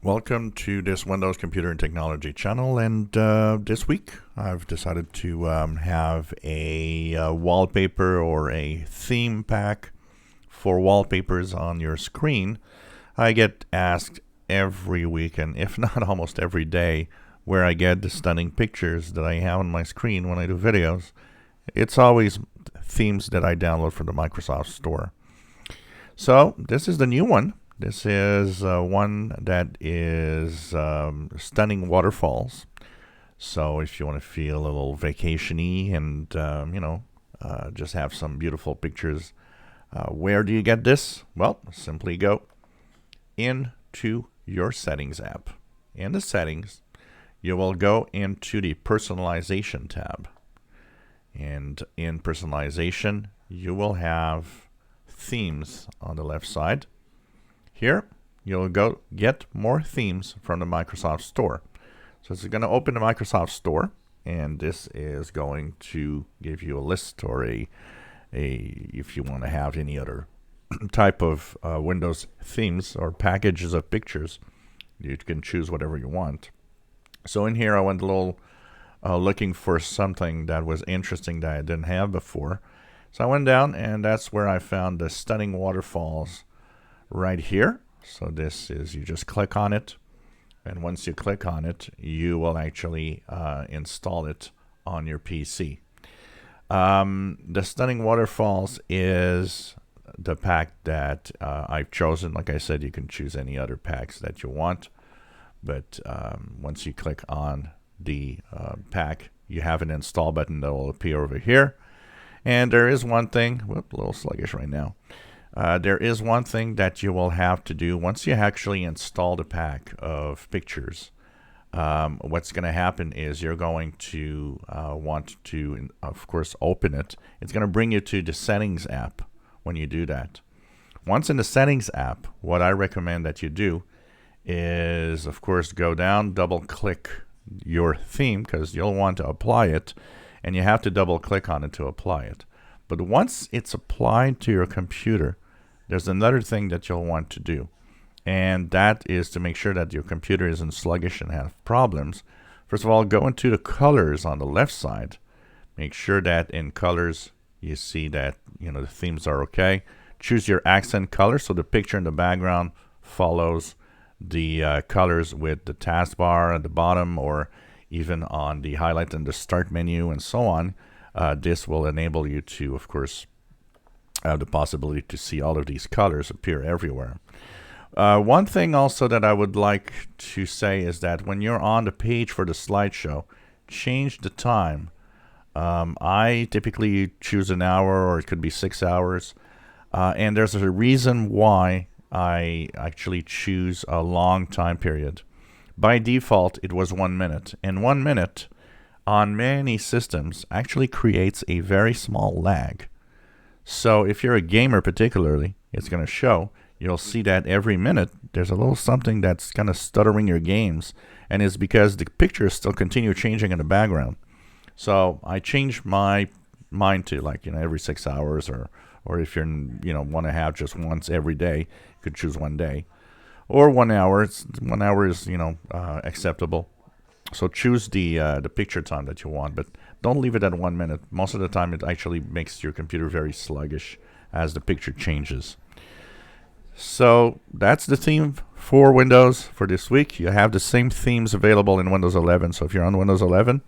Welcome to this Windows Computer and Technology channel, and this week I've decided to have a wallpaper or a theme pack for wallpapers on your screen. I get asked every week, and if not almost every day, where I get the stunning pictures that I have on my screen when I do videos. It's always themes that I download from the Microsoft Store. So this is the new one. This is one that is stunning waterfalls. So if you want to feel a little vacation-y and, just have some beautiful pictures, where do you get this? Well, simply go into your settings app. In the settings, you will go into the personalization tab. And in personalization, you will have themes on the left side. Here, you'll go get more themes from the Microsoft Store. So it's going to open the Microsoft Store, and this is going to give you a list or a if you want to have any other type of Windows themes or packages of pictures, you can choose whatever you want. So in here, I went a little looking for something that was interesting that I didn't have before. So I went down, and that's where I found the stunning waterfalls right here. So this is, you just click on it, and once you click on it, you will actually install it on your PC. The stunning waterfalls is the pack that I've chosen. Like I said, you can choose any other packs that you want, but once you click on the pack, you have an install button that will appear over here. And there is one thing, whoop, a little sluggish right now. There is one thing that you will have to do once you actually install the pack of pictures. What's going to happen is you're going to want to, of course, open it. It's going to bring you to the settings app when you do that. Once in the settings app, what I recommend that you do is, of course, go down, double click your theme, because you'll want to apply it, and you have to double click on it to apply it. But once it's applied to your computer, there's another thing that you'll want to do, and that is to make sure that your computer isn't sluggish and have problems. First of all, go into the colors on the left side. Make sure that in colors you see that the themes are okay. Choose your accent color so the picture in the background follows the colors with the taskbar at the bottom, or even on the highlight and the start menu and so on. This will enable you to, of course, have the possibility to see all of these colors appear everywhere. One thing also that I would like to say is that when you're on the page for the slideshow, change the time. I typically choose an hour, or it could be 6 hours. And there's a reason why I actually choose a long time period. By default, it was 1 minute. And 1 minute on many systems actually creates a very small lag. So if you're a gamer particularly, it's going to show. You'll see that every minute there's a little something that's kind of stuttering your games, and it's because the pictures still continue changing in the background. So I changed my mind to every 6 hours, or if you're want to have just once every day, you could choose 1 day, or 1 hour. 1 hour is acceptable. So choose the picture time that you want, but don't leave it at 1 minute. Most of the time, it actually makes your computer very sluggish as the picture changes. So that's the theme for Windows for this week. You have the same themes available in Windows 11. So if you're on Windows 11,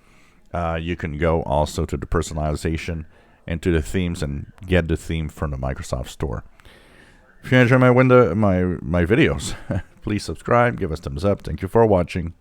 you can go also to the personalization and to the themes and get the theme from the Microsoft Store. If you enjoy my videos, please subscribe, give us thumbs up. Thank you for watching.